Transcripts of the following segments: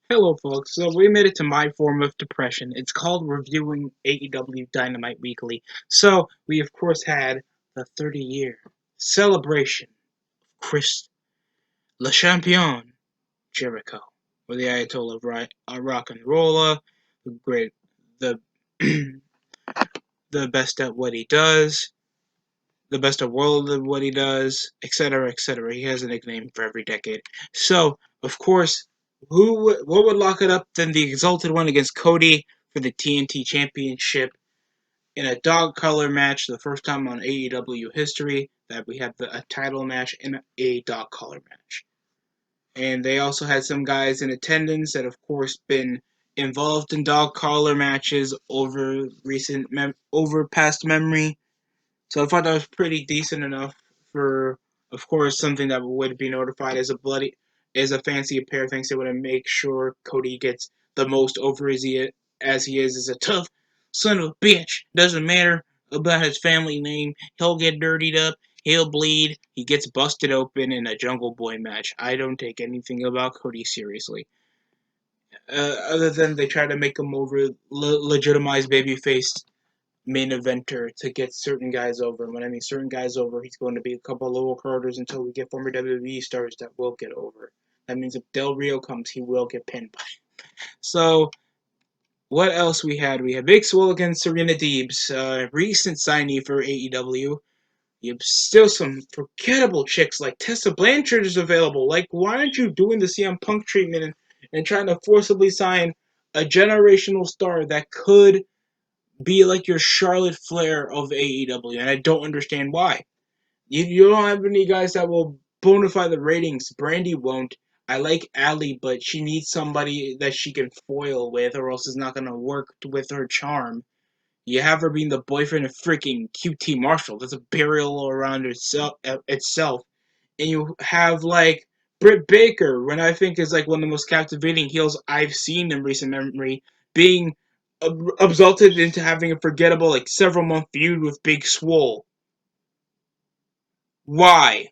Hello, folks. So we made it to my form of depression. It's called reviewing AEW Dynamite Weekly. So we, of course, had the 30-year celebration of Chris Le Champion Jericho, or the Ayatollah of Rock and Rolla, the great, the the best at what he does, the best of world at what he does, etc., etc. He has a nickname for every decade. So, of course, what would lock it up than the Exalted One against Cody for the TNT Championship in a dog color match, the first time on AEW history that we have a title match in a dog color match. And they also had some guys in attendance that, of course, been involved in dog collar matches over past memory. So I thought that was pretty decent enough for, of course, something that would be notified as a fancy pair things. They want to make sure Cody gets the most over as he is as a tough son of a bitch. Doesn't matter about his family name. He'll get dirtied up. He'll bleed. He gets busted open in a Jungle Boy match. I don't take anything about Cody seriously. Other than they try to make him over, legitimize babyface main eventer to get certain guys over. And when I mean certain guys over, he's going to be a couple of lower carders until we get former WWE stars that will get over. That means if Del Rio comes, he will get pinned by. So what else we had? We had Big Swole against Serena Deebs, recent signee for AEW. You have still some forgettable chicks like Tessa Blanchard is available. Like, why aren't you doing the CM Punk treatment and trying to forcibly sign a generational star that could be like your Charlotte Flair of AEW, and I don't understand why. You don't have any guys that will bonify the ratings. Brandy won't. I like Allie, but she needs somebody that she can foil with, or else it's not gonna work with her charm. You have her being the boyfriend of freaking QT Marshall. That's a burial around itself. And you have like Britt Baker, when I think is like one of the most captivating heels I've seen in recent memory, being exalted into having a forgettable like several month feud with Big Swole. Why?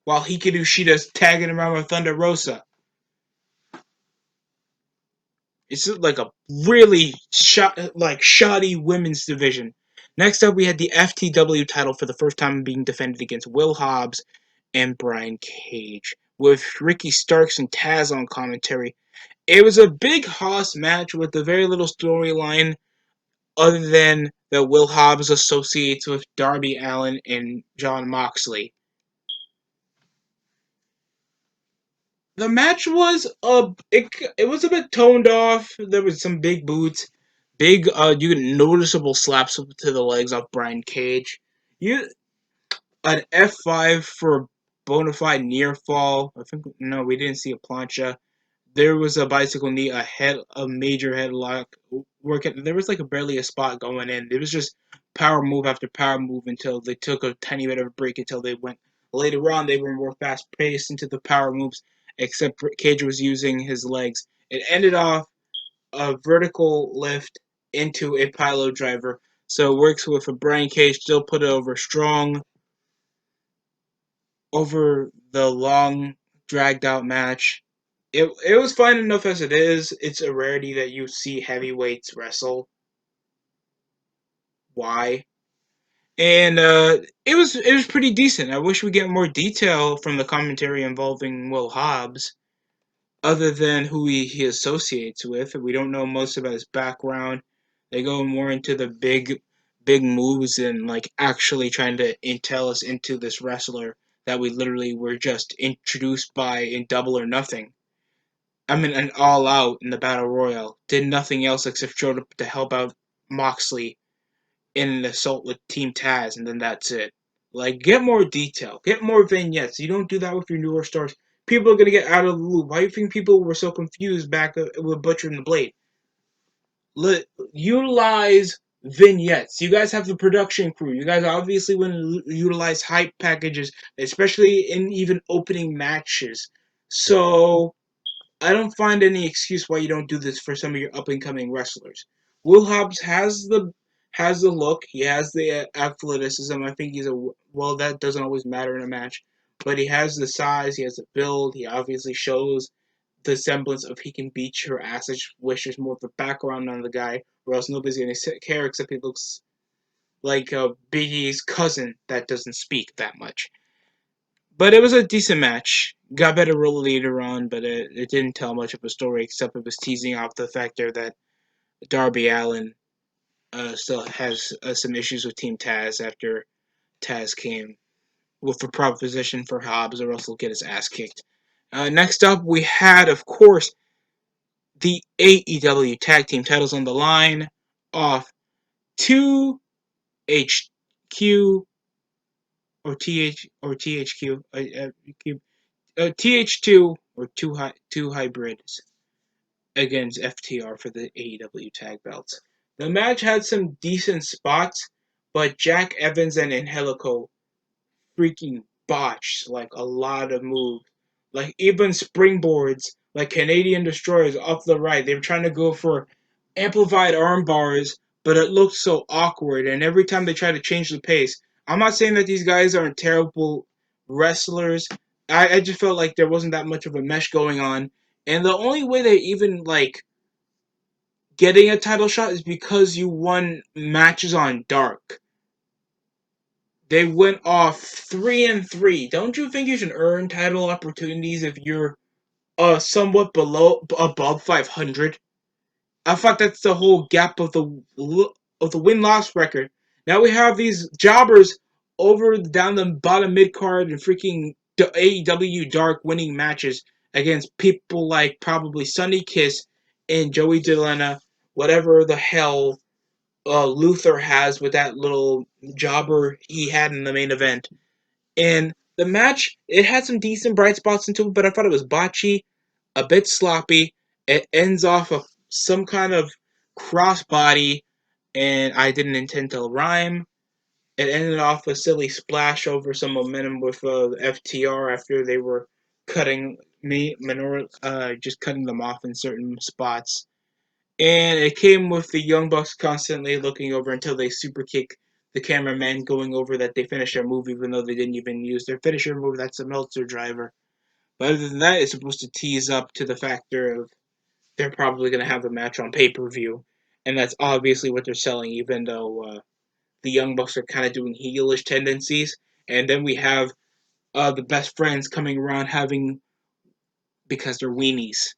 While Hikaru Shida's tagging around with Thunder Rosa. It's like a really shoddy women's division. Next up, we had the FTW title for the first time being defended against Will Hobbs and Brian Cage, with Ricky Starks and Taz on commentary. It was a big Hoss match with a very little storyline other than that Will Hobbs associates with Darby Allin and Jon Moxley. The match was it was a bit toned off. There was some big boots, big you get noticeable slaps to the legs off Brian Cage. You an F5 for a bona fide near fall. I think no, we didn't see a plancha. There was a bicycle knee, a major headlock. There was like barely a spot going in. It was just power move after power move until they took a tiny bit of a break until they went. Later on, they were more fast paced into the power moves, except Cage was using his legs. It ended off a vertical lift into a pilo driver. So it works with a Brian Cage still put it over strong over the long dragged out match. It was fine enough as it is. It's a rarity that you see heavyweights wrestle. Why? And it was pretty decent. I wish we get more detail from the commentary involving Will Hobbs, other than who he associates with. We don't know most about his background. They go more into the big moves and like actually trying to intel us into this wrestler that we literally were just introduced by in Double or Nothing. I mean, an all out in the Battle Royal. Did nothing else except showed up to help out Moxley in an assault with Team Taz, and then that's it. Like, get more detail. Get more vignettes. You don't do that with your newer stars. People are going to get out of the loop. Why do you think people were so confused back with Butcher and the Blade? Utilize vignettes. You guys have the production crew. You guys obviously want to utilize hype packages, especially in even opening matches. So I don't find any excuse why you don't do this for some of your up and coming wrestlers. Will Hobbs has the look. He has the athleticism. I think well. That doesn't always matter in a match, but he has the size. He has the build. He obviously shows the semblance of he can beat your ass. I just wish there's more of a background on the guy, or else nobody's gonna care except he looks like Biggie's cousin that doesn't speak that much. But it was a decent match. Got better later on, but it didn't tell much of a story except it was teasing off the factor that Darby Allin still has some issues with Team Taz after Taz came with a proposition for Hobbs, or else he'll get his ass kicked. Next up, we had, of course, the AEW Tag Team titles on the line off 2HQ or THQ, TH2 or two hybrids against FTR for the AEW tag belts. The match had some decent spots, but Jack Evans and Angelico freaking botched like a lot of moves. Like even springboards, like Canadian destroyers off the right. They were trying to go for amplified arm bars, but it looked so awkward. And every time they try to change the pace, I'm not saying that these guys aren't terrible wrestlers. I just felt like there wasn't that much of a mesh going on. And the only way they even like getting a title shot is because you won matches on Dark. They went off 3-3. Don't you think you should earn title opportunities if you're somewhat above 500? I thought that's the whole gap of the win loss record. Now we have these jobbers over down the bottom mid card and freaking AEW Dark winning matches against people like probably Sunny Kiss and Joey Delena, whatever the hell Luther has with that little jobber he had in the main event. And the match, it had some decent bright spots into it, but I thought it was botchy, a bit sloppy. It ends off of some kind of crossbody, and I didn't intend to rhyme. It ended off a silly splash over some momentum with FTR after they were cutting just cutting them off in certain spots. And it came with the Young Bucks constantly looking over until they super kick the cameraman, going over that they finished their move even though they didn't even use their finisher move. That's a Meltzer driver. But other than that, it's supposed to tease up to the factor of they're probably going to have the match on pay per view. And that's obviously what they're selling, even though the Young Bucks are kind of doing heelish tendencies. And then we have the best friends coming around having, because they're weenies.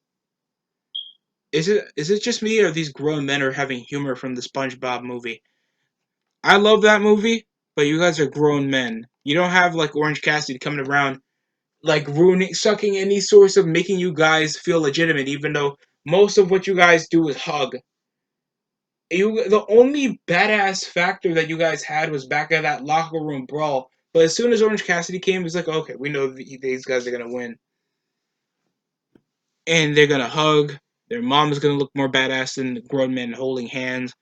Is it just me, or these grown men are having humor from the SpongeBob movie? I love that movie, but you guys are grown men. You don't have like Orange Cassidy coming around like ruining, sucking any source of making you guys feel legitimate, even though most of what you guys do is hug. The only badass factor that you guys had was back at that locker room brawl. But as soon as Orange Cassidy came, it was like, okay, we know these guys are gonna win, and they're gonna hug. Their mom is gonna look more badass than grown men holding hands,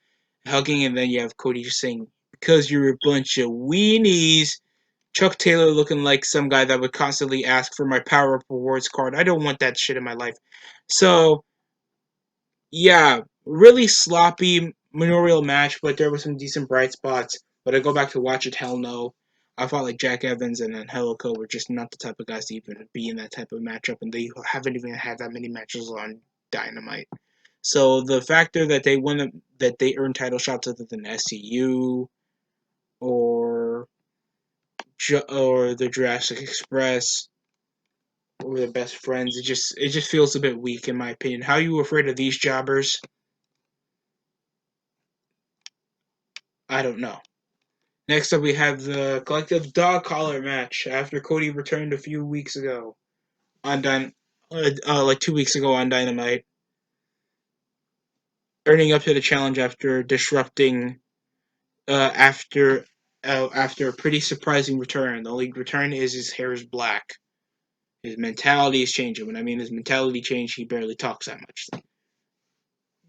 hugging, and then you have Cody just saying, "Because you're a bunch of weenies." Chuck Taylor looking like some guy that would constantly ask for my Power Up Rewards card. I don't want that shit in my life. So, yeah, really sloppy manorial match, but there were some decent bright spots. But I go back to watch it, hell no. I felt like Jack Evans and Angelico were just not the type of guys to even be in that type of matchup, and they haven't even had that many matches on Dynamite. So the factor that they won, that they earned title shots other than SCU or the Jurassic Express or the Best Friends, it just feels a bit weak in my opinion. How are you afraid of these jobbers? I don't know. Next up, we have the collective dog collar match after Cody returned a few weeks ago on like 2 weeks ago on Dynamite, earning up to the challenge after disrupting after a pretty surprising return. The only return is his hair is black. His mentality is changing. When I mean his mentality changed, he barely talks that much.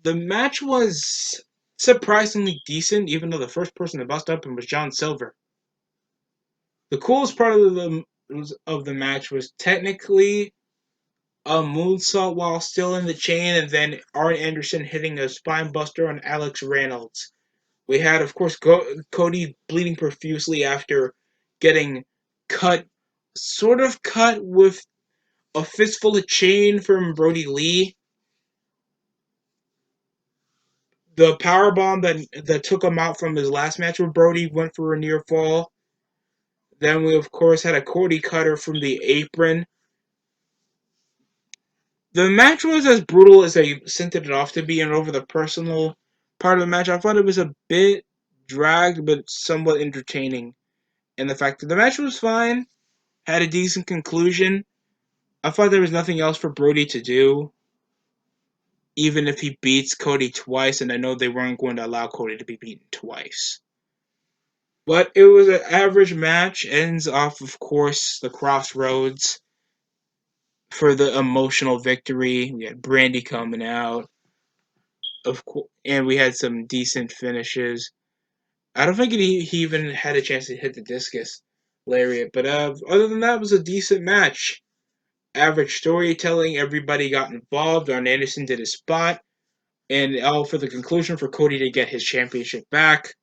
The match was surprisingly decent, even though the first person to bust up him was John Silver. The coolest part of the match was technically a moonsault while still in the chain, and then Arn Anderson hitting a spine buster on Alex Reynolds. We had, of course, Cody bleeding profusely after getting cut, sort of cut with a fistful of chain from Brody Lee, the power bomb that took him out from his last match with Brody went for a near fall. Then we of course had a Cody cutter from the apron. The match was as brutal as they sent it off to be, and over the personal part of the match, I thought it was a bit dragged but somewhat entertaining. And the fact that the match was fine, had a decent conclusion. I thought there was nothing else for Brody to do, even if he beats Cody twice, and I know they weren't going to allow Cody to be beaten twice. But it was an average match, ends off, of course, the crossroads for the emotional victory. We had Brandy coming out, of course, and we had some decent finishes. I don't think he even had a chance to hit the discus lariat, but other than that, it was a decent match. Average storytelling, everybody got involved. Arn Anderson did his spot, and all for the conclusion for Cody to get his championship back.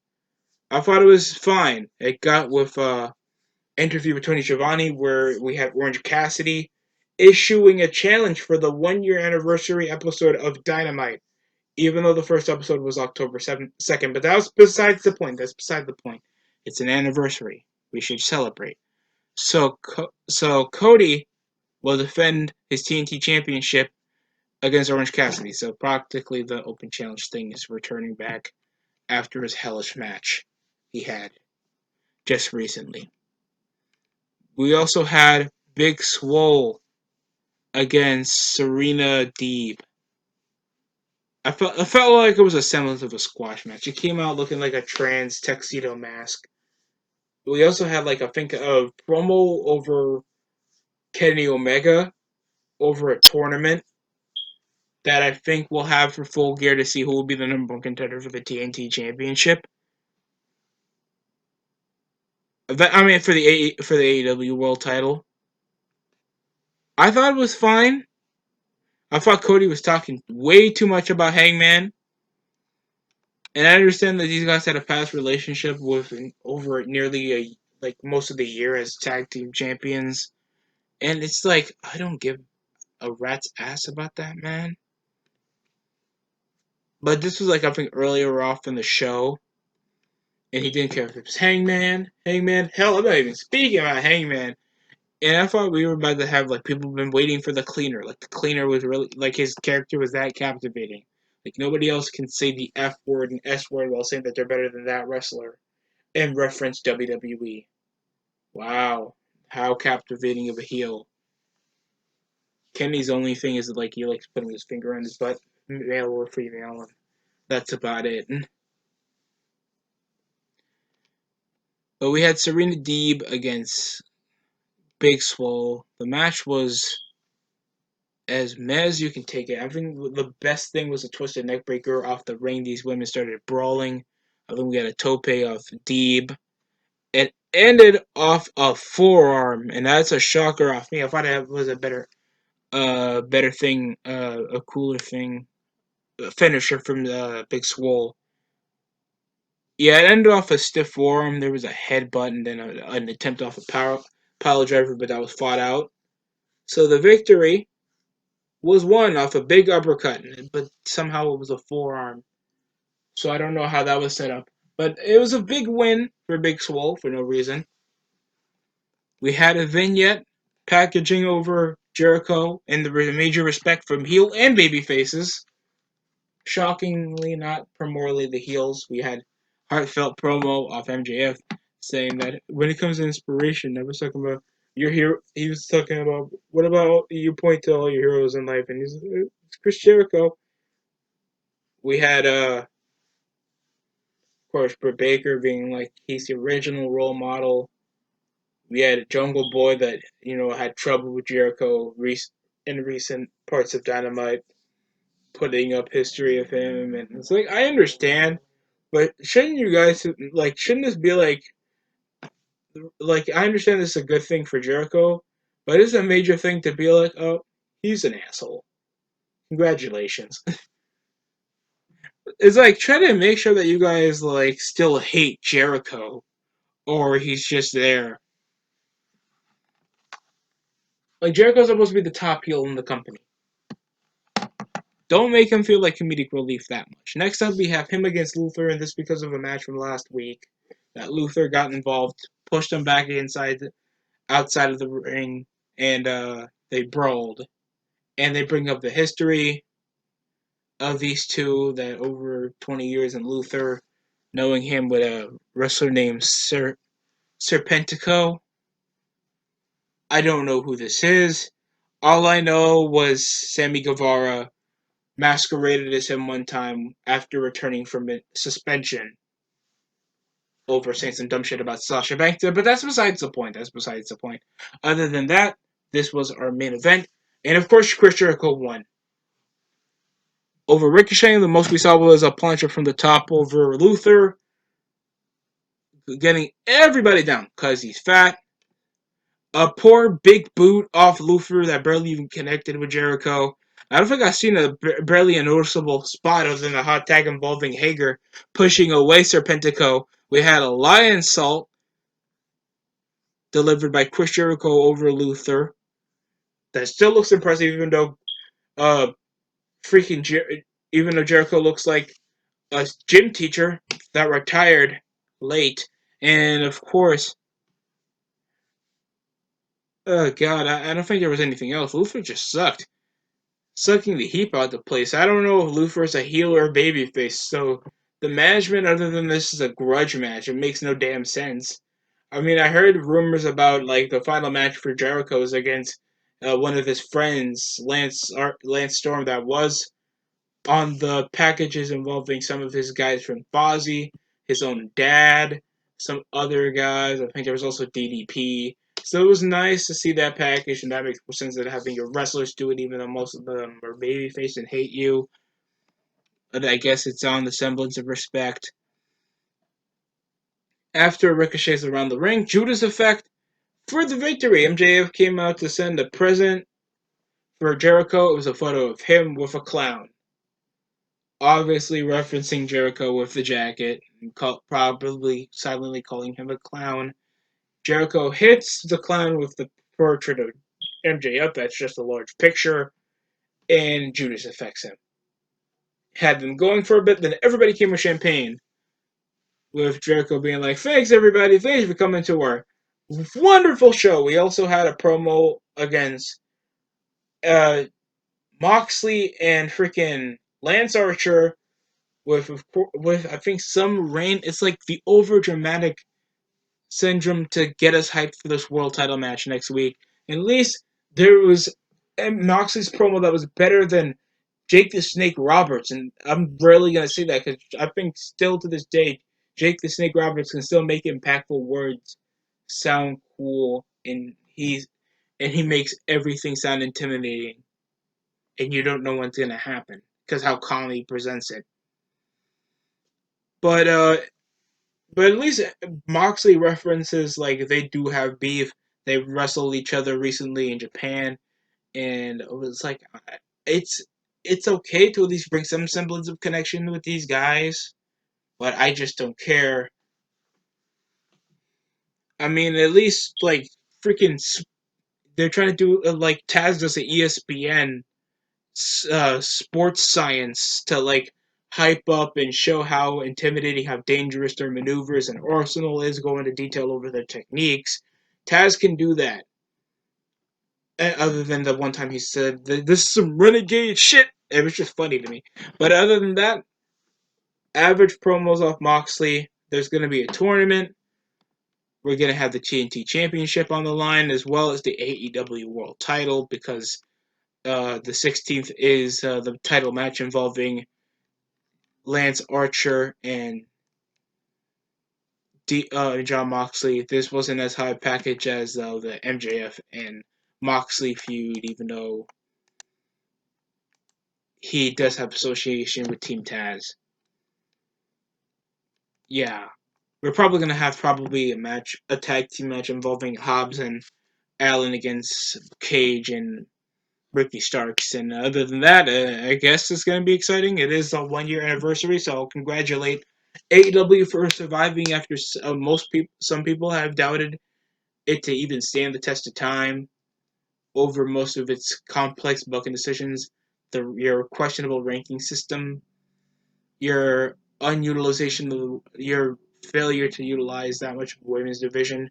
I thought it was fine. It got with interview with Tony Schiavone where we had Orange Cassidy issuing a challenge for the 1 year anniversary episode of Dynamite, even though the first episode was October 2nd. But that was besides the point. That's beside the point. It's an anniversary. We should celebrate. So Cody will defend his TNT championship against Orange Cassidy. So practically the open challenge thing is returning back after his hellish match he had just recently. We also had Big Swole against Serena Deeb. I felt like it was a semblance of a squash match. She came out looking like a trans tuxedo mask. We also had like I think a promo over Kenny Omega over a tournament that I think we'll have for Full Gear to see who will be the number one contender for the TNT Championship. I mean for the AEW World Title. I thought it was fine. I thought Cody was talking way too much about Hangman. And I understand that these guys had a past relationship with over nearly like most of the year as tag team champions. And it's like I don't give a rat's ass about that, man. But this was like I think earlier off in the show, and he didn't care if it was Hangman. Hell, I'm not even speaking about Hangman. And I thought we were about to have like people been waiting for the cleaner. Like the cleaner was really like his character was that captivating. Like nobody else can say the F word and S word while saying that they're better than that wrestler and reference WWE. Wow, how captivating of a heel. Kenny's only thing is like he likes putting his finger on his butt, male or female, and that's about it. But we had Serena Deeb against Big Swole. The match was as meh as you can take it. I think the best thing was a twisted neckbreaker off the ring. These women started brawling. I think we had a tope off Deeb. It ended off a forearm, and that's a shocker off me. I thought it was a better thing, a cooler thing, a finisher from the Big Swole. Yeah, it ended off a stiff forearm. There was a headbutt and then an attempt off a pile driver, but that was fought out. So the victory was won off a big uppercut, but somehow it was a forearm. So I don't know how that was set up. But it was a big win for Big Swole for no reason. We had a vignette packaging over Jericho and the major respect from heel and baby faces. Shockingly, not primarily the heels. We had heartfelt promo off MJF saying that when it comes to inspiration, I was talking about your hero. He was talking about what about you point to all your heroes in life, and he's it's Chris Jericho. We had of course Britt Baker being like he's the original role model. We had Jungle Boy that had trouble with Jericho in recent parts of Dynamite, putting up history of him, and it's like I understand. But shouldn't you guys shouldn't this be like I understand this is a good thing for Jericho, but it's a major thing to be like, oh, he's an asshole. Congratulations. It's like try to make sure that you guys like still hate Jericho or he's just there. Like, Jericho's supposed to be the top heel in the company. Don't make him feel like comedic relief that much. Next up, we have him against Luther, and this because of a match from last week that Luther got involved, pushed him back outside of the ring, and they brawled. And they bring up the history of these two, that over 20 years in Luther, knowing him with a wrestler named Serpentico. I don't know who this is. All I know was Sammy Guevara masqueraded as him one time after returning from suspension over saying some dumb shit about Sasha Banks, but that's besides the point. That's besides the point. Other than that, this was our main event, and of course, Chris Jericho won. Over Ricochet, the most we saw was a plancher from the top over Luther, getting everybody down because he's fat. A poor big boot off Luther that barely even connected with Jericho. I don't think I've seen barely a noticeable spot other than a hot tag involving Hager pushing away Serpentico. We had a lion salt delivered by Chris Jericho over Luther. That still looks impressive, even though uh freaking even though Jericho looks like a gym teacher that retired late. And of course, oh god, I don't think there was anything else. Luther just sucked, sucking the heat out of the place. I don't know if Luther is a heel or a babyface, so the management, other than this, is a grudge match. It makes no damn sense. I mean, I heard rumors about like the final match for Jericho is against one of his friends, Lance Storm, that was on the packages involving some of his guys from Fozzy, his own dad, some other guys. I think there was also DDP. So it was nice to see that package, and that makes more sense than having your wrestlers do it, even though most of them are babyface and hate you. But I guess it's on the semblance of respect. After Ricochet's around the ring, Judas Effect for the victory. MJF came out to send a present for Jericho. It was a photo of him with a clown, obviously referencing Jericho with the jacket, and probably silently calling him a clown. Jericho hits the clown with the portrait of MJF, that's just a large picture, and Judas affects him. Had them going for a bit, then everybody came with champagne, with Jericho being like, thanks everybody, thanks for coming to our wonderful show. We also had a promo against uh, Moxley and freaking Lance Archer with I think some rain. It's like the over dramatic syndrome to get us hyped for this world title match next week. At least there was Moxley's promo that was better than Jake the Snake Roberts, and I'm rarely gonna say that because I think still to this day, Jake the Snake Roberts can still make impactful words sound cool, and he makes everything sound intimidating, and you don't know what's gonna happen because how calmly he presents it. But But at least Moxley references like they do have beef. They wrestled each other recently in Japan, and it was like it's it's okay to at least bring some semblance of connection with these guys. But I just don't care. I mean, at least like freaking, they're trying to do like Taz does at ESPN sports science to like hype up and show how intimidating, how dangerous their maneuvers and arsenal is, go into detail over their techniques. Taz can do that. Other than the one time he said, "This is some renegade shit," it was just funny to me. But other than that, average promos off Moxley. There's going to be a tournament. We're going to have the TNT Championship on the line, as well as the AEW World Title, because the 16th is the title match involving Lance Archer and John Moxley. This wasn't as high package as the MJF and Moxley feud, even though he does have association with Team Taz. Yeah, we're probably gonna have probably a tag team match involving Hobbs and Allen against Cage and Ricky Starks. And other than that, I guess it's going to be exciting. It is a 1 year anniversary, so I'll congratulate AEW for surviving after some people have doubted it to even stand the test of time. over most of its complex booking decisions, your questionable ranking system, your unutilization of your failure to utilize that much of the women's division,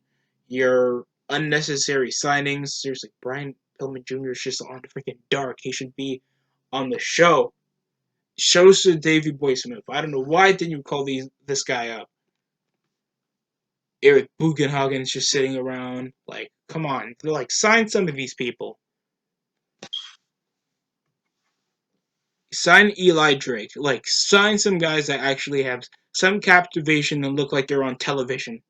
your unnecessary signings. Seriously, Brian Pillman Jr. is just on freaking dark. He should be on the show. Shows to Davey Boy Smith. I don't know why didn't you call this guy up. Eric Bugenhagen's just sitting around. Like, come on, like sign some of these people. Sign Eli Drake. Like, sign some guys that actually have some captivation and look like they're on television.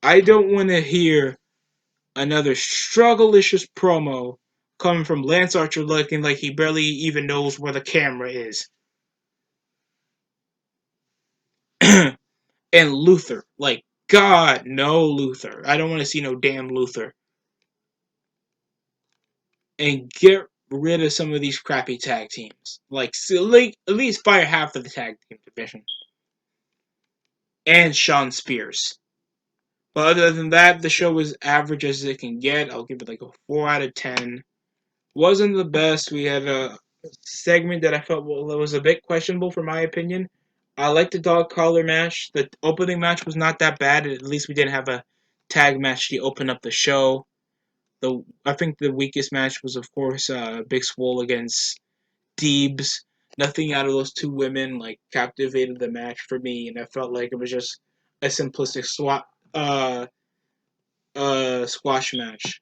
I don't want to hear another strugglicious promo coming from Lance Archer looking like he barely even knows where the camera is. And Luther. Like, God, no Luther. I don't want to see no damn Luther. And get rid of some of these crappy tag teams. Like, at least fire half of the tag team division. And Shawn Spears. But other than that, the show was average as it can get. I'll give it like a 4 out of 10. Wasn't the best. We had a segment that I felt was a bit questionable for my opinion. I liked the dog collar match. The opening match was not that bad. At least we didn't have a tag match to open up the show. I think the weakest match was, of course, Big Swole against Deebs. Nothing out of those two women like captivated the match for me, and I felt like it was just a simplistic squash match.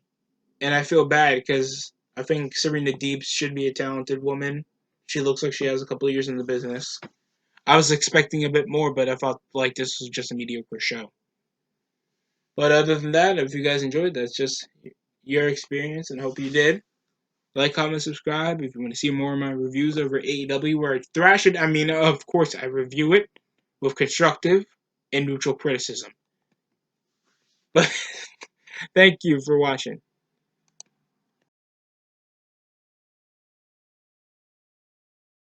And I feel bad because I think Serena Deebs should be a talented woman. She looks like she has a couple of years in the business. I was expecting a bit more, but I felt like this was just a mediocre show. But other than that, if you guys enjoyed, that's just your experience, and hope you did. Like, comment, subscribe if you want to see more of my reviews over AEW, where I thrash it. I mean, of course, I review it with constructive and neutral criticism. But thank you for watching.